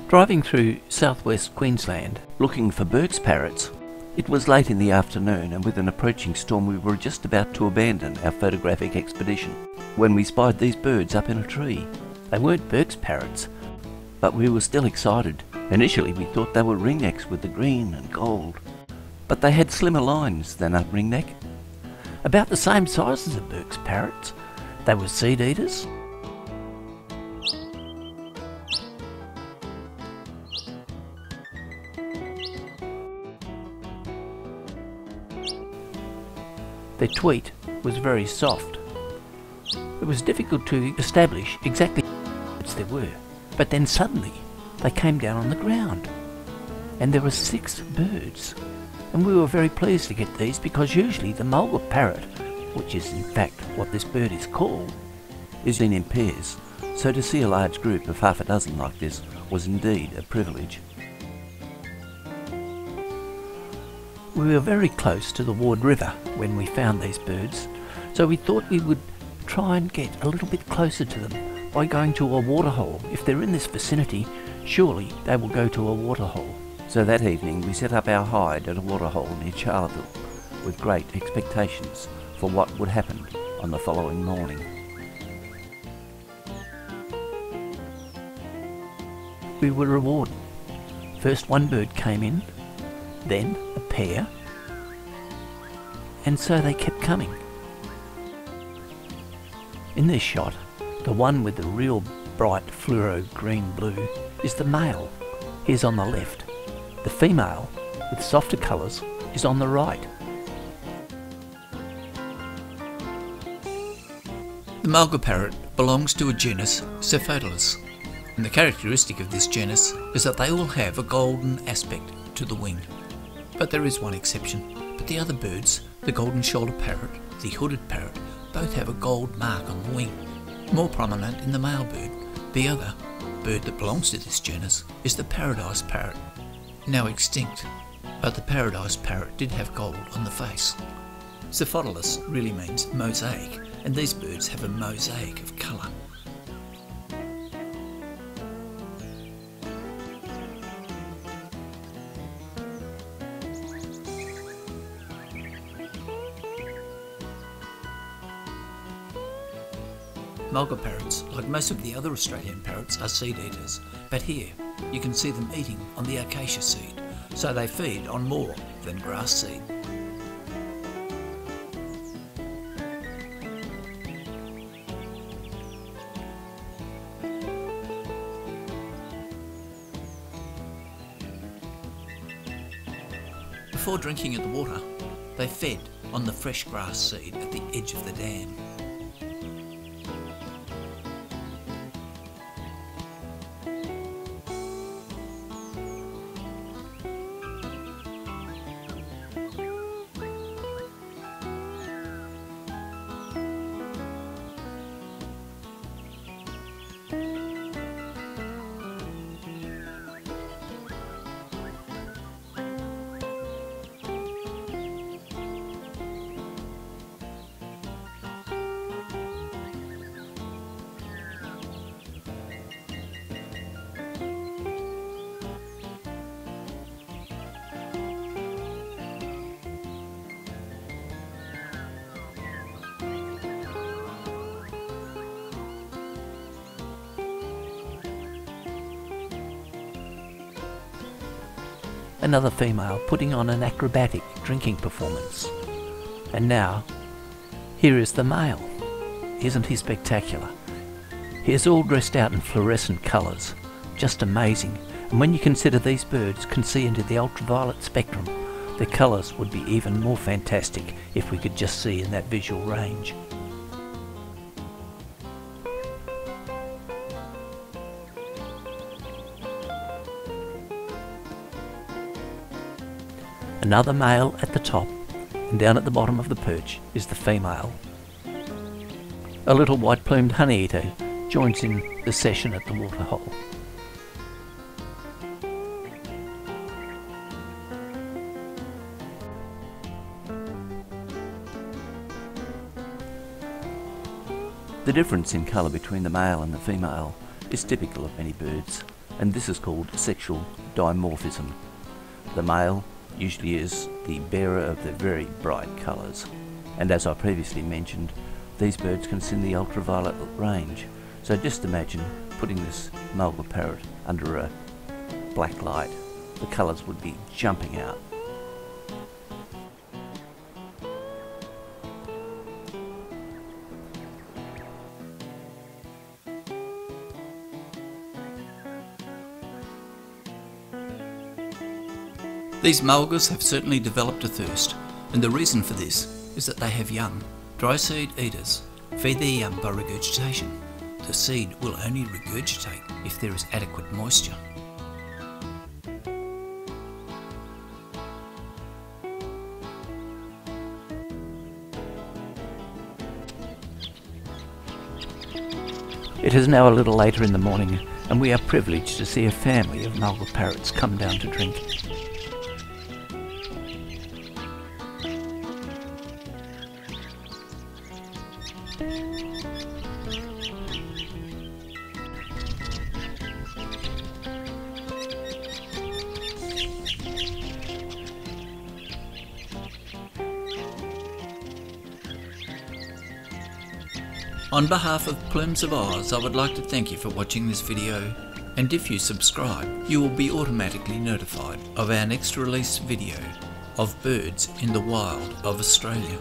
Driving through southwest Queensland looking for Burke's parrots, it was late in the afternoon, and with an approaching storm we were just about to abandon our photographic expedition when we spied these birds up in a tree. They weren't Burke's parrots, but we were still excited. Initially we thought they were ringnecks with the green and gold, but they had slimmer lines than a ringneck. About the same size as the Burke's parrots. They were seed eaters. Their tweet was very soft. It was difficult to establish exactly what they were, but then suddenly they came down on the ground, and there were 6 birds, and we were very pleased to get these because usually the mulga parrot, which is in fact what this bird is called, is seen in pairs, so to see a large group of half a dozen like this was indeed a privilege. We were very close to the Ward River when we found these birds, so we thought we would try and get a little bit closer to them by going to a waterhole. If they're in this vicinity, surely they will go to a waterhole. So that evening we set up our hide at a waterhole near Charleville with great expectations for what would happen on the following morning. We were rewarded. First one bird came in, then a pair, and so they kept coming. In this shot, the one with the real bright fluoro green blue is the male. He's on the left. The female, with softer colours, is on the right. The mulga parrot belongs to a genus Cephalus, and the characteristic of this genus is that they all have a golden aspect to the wing. But there is one exception. But the other birds, the golden shoulder parrot, the hooded parrot, both have a gold mark on the wing, more prominent in the male bird. The other bird that belongs to this genus is the paradise parrot, now extinct, but the paradise parrot did have gold on the face. Cephalus really means mosaic, and these birds have a mosaic of colour. Mulga parrots, like most of the other Australian parrots, are seed eaters, but here you can see them eating on the acacia seed, so they feed on more than grass seed. Before drinking at the water, they fed on the fresh grass seed at the edge of the dam. Another female putting on an acrobatic drinking performance. And now, here is the male. Isn't he spectacular? He is all dressed out in fluorescent colours. Just amazing. And when you consider these birds can see into the ultraviolet spectrum, the colours would be even more fantastic if we could just see in that visual range. Another male at the top, and down at the bottom of the perch is the female. A little white-plumed honeyeater joins in the session at the waterhole. The difference in colour between the male and the female is typical of many birds. and this is called sexual dimorphism. The male usually is the bearer of the very bright colours, and as I previously mentioned, these birds can see in the ultraviolet range. So just imagine putting this mulga parrot under a black light. The colours would be jumping out. These mulgars have certainly developed a thirst, and the reason for this is that they have young. Dry seed eaters feed their young by regurgitation. The seed will only regurgitate if there is adequate moisture. It is now a little later in the morning, and we are privileged to see a family of mulga parrots come down to drink. On behalf of Plumes of Oz, I would like to thank you for watching this video, and if you subscribe, you will be automatically notified of our next release video of birds in the wild of Australia.